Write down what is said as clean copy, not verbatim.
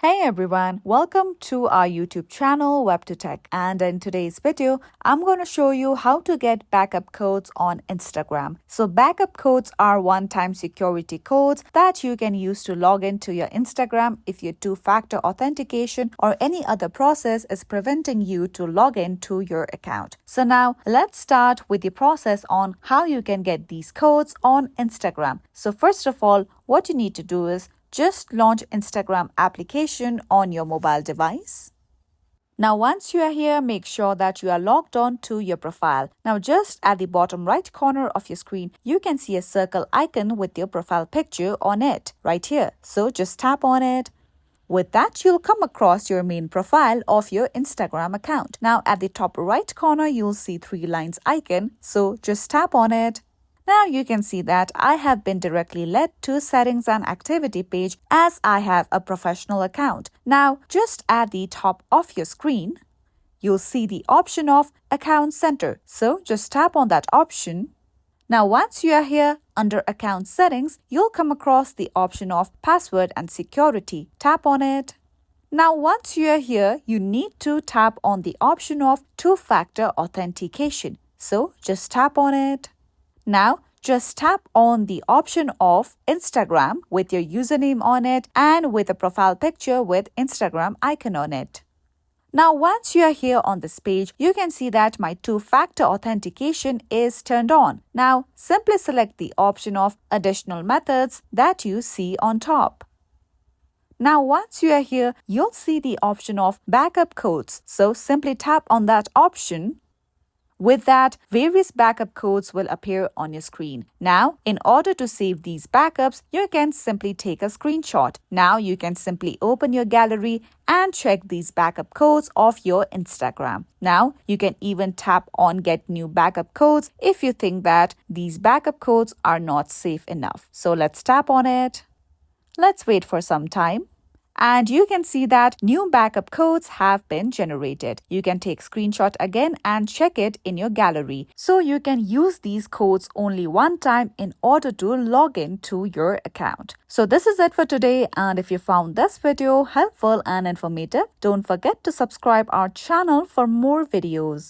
Hey everyone, welcome to our YouTube channel WebToTech, and in today's video, I'm going to show you how to get backup codes on Instagram. So backup codes are one-time security codes that you can use to log into your Instagram if your two-factor authentication or any other process is preventing you to log into your account. So now let's start with the process on how you can get these codes on Instagram. So first of all, what you need to do is just launch Instagram application on your mobile device. Now once you are here, make sure that you are logged on to your profile. Now just at the bottom right corner of your screen, you can see a circle icon with your profile picture on it right here. So just tap on it. With that, you'll come across your main profile of your Instagram account. Now at the top right corner, you'll see three lines icon. So just tap on it. Now you can see that I have been directly led to settings and activity page as I have a professional account. Now just at the top of your screen, you'll see the option of Account Center. So just tap on that option. Now once you are here under Account Settings, you'll come across the option of Password and Security. Tap on it. Now once you are here, you need to tap on the option of Two-Factor Authentication. So just tap on it. Now, just tap on the option of Instagram with your username on it and with a profile picture with Instagram icon on it. Now, once you are here on this page, you can see that my two-factor authentication is turned on. Now, simply select the option of Additional Methods that you see on top. Now, once you are here, you'll see the option of Backup Codes. So, simply tap on that option. With that, various backup codes will appear on your screen. Now, in order to save these backups, you can simply take a screenshot. Now, you can simply open your gallery and check these backup codes of your Instagram. Now, you can even tap on Get New Backup Codes if you think that these backup codes are not safe enough. So, let's tap on it. Let's wait for some time. And you can see that new backup codes have been generated. You can take screenshot again and check it in your gallery. So you can use these codes only one time in order to log in to your account. So this is it for today, and if you found this video helpful and informative, don't forget to subscribe our channel for more videos.